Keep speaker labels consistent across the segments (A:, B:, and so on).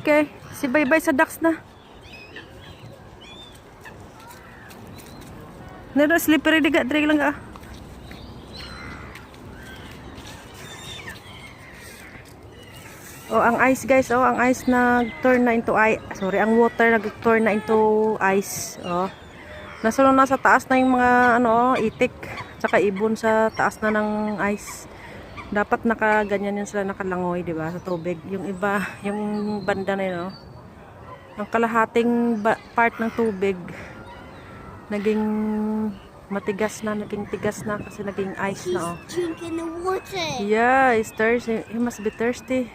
A: Okay. Si Baybay sa ducks na. Nero slippery diga dre lang ka. Oh, ang ice guys, oh, ang ice nag-turn na into ice. Sorry, ang water nag-turn na into ice. Oh. Nasulong na sa taas na yung mga ano, itik, tsaka ibon sa taas na ng ice. Dapat nakaganyan yan sila, nakalangoy, 'di ba, sa tubig. Yung iba, yung banda na 'yun, oh. Ang kalahating part ng tubig naging matigas na, naging tigas na kasi naging ice na, oh.
B: He's drinking the water.
A: Yeah, he's thirsty. He must be thirsty.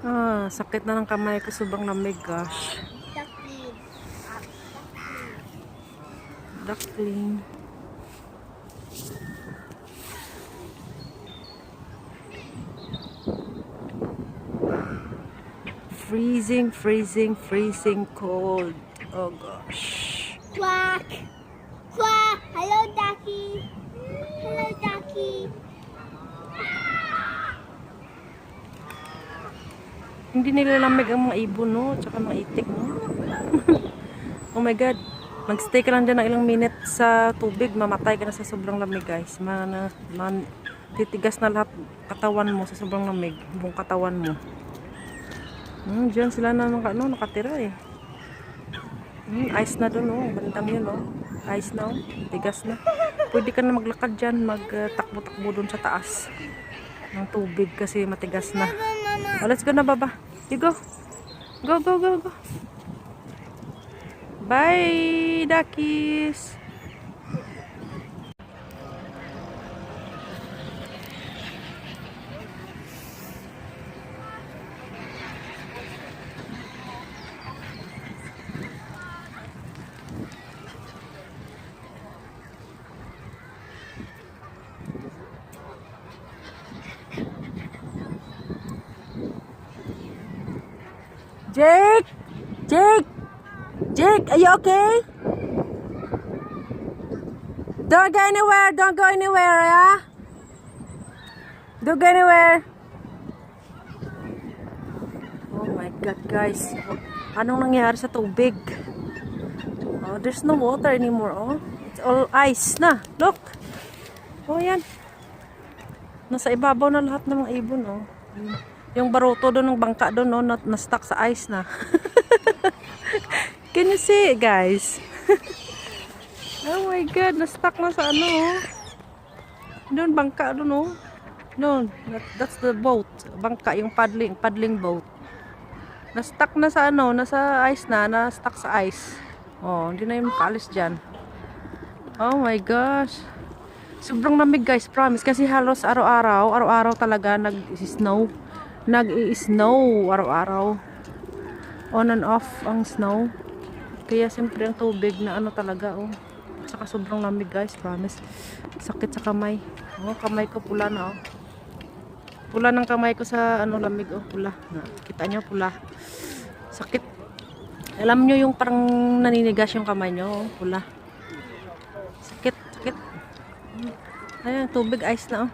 A: Ah, sakit na ng kamay ko, sobrang lamig, gosh.
B: Duckling.
A: Duckling. Freezing, freezing, freezing cold. Oh gosh.
B: Quack. Quack. Hello, Ducky. Hello, Ducky.
A: Hindi nilalamig ang mga ibon, no? Tsaka mga itik, no? Oh my God. Magstay ka lang dyan ng ilang minute sa tubig, mamatay ka na sa sobrang lamig, guys. Titigas na lahat katawan mo sa sobrang lamig. Buong katawan mo. Diyan sila na nakatira eh. Ice na doon, oh. Bandang yun, oh. Ice na, oh. Tigas na. Pwede ka na maglakad dyan, magtakbo-takbo doon sa taas ng tubig kasi matigas na. Oh, let's go na, baba. You go. Go, go, go, go. Bye, duckies. Jake! Jake! Jake, are you okay? Don't go anywhere, don't go anywhere, yeah? Don't go anywhere. Oh my God, guys. Anong nangyari sa tubig? Oh, there's no water anymore, oh. It's all ice na. Look! Oh, yan. Nasa ibabaw na lahat ng mga ibon, oh. Yung baruto doon ng bangka doon, no, na-stuck sa ice na. Can you see it, guys? Oh my God, na-stuck na sa ano, oh. Doon, bangka doon, oh. Doon, that's the boat. Bangka, yung paddling boat. Na-stuck na sa ano, nasa ice na-stuck sa ice. Oh, hindi na yung makaalis dyan. Oh my gosh. Sobrang lamig, guys, promise. Kasi halos araw-araw talaga nag-snow. Nag-i-snow araw-araw. On and off ang snow. Kaya siyempre ang tubig na ano talaga, oh. Saka sobrang lamig, guys, promise. Sakit sa kamay. Oh, kamay ko pula na, oh. Pula ng kamay ko sa ano, lamig, oh, pula. Kita nyo, pula. Sakit. Alam nyo yung parang naninigas yung kamay nyo, oh, pula. Sakit. Ayan, tubig, ice na, oh.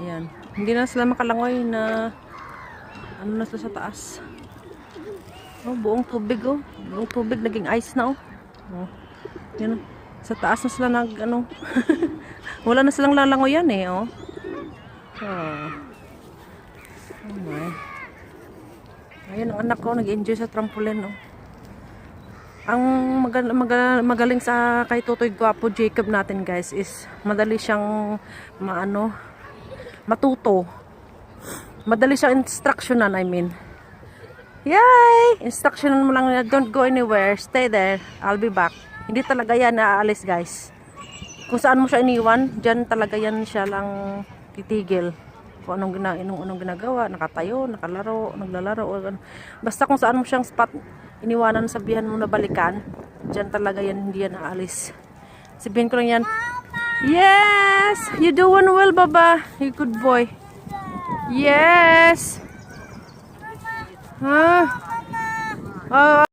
A: Ayan. Hindi na sila makalangoy na ano na sila sa taas. Oh, buong tubig, oh. Buong tubig naging ice na, oh. Oh. Yan, oh. Sa taas na sila ano. Wala na silang lalangoy yan, eh, oh. Oh. Oh my. Ayun, ang anak ko nag-enjoy sa trampoline, oh. Ang magaling sa kay Tutoy Gwapo Jacob natin, guys, is madali siyang matuto. Madali siyang instructionan, I mean. Yay! Instructionan mo lang na don't go anywhere. Stay there. I'll be back. Hindi talaga yan naaalis, guys. Kung saan mo siya iniwan, dyan talaga yan siya lang titigil. Kung anong ginagawa, nakatayo, naglalaro. Basta kung saan mo siyang spot iniwanan, sabihan mo na balikan, dyan talaga yan, hindi yan naaalis. Sabihin ko lang yan, yes! You doing well, Baba. You good boy. Yes! Huh?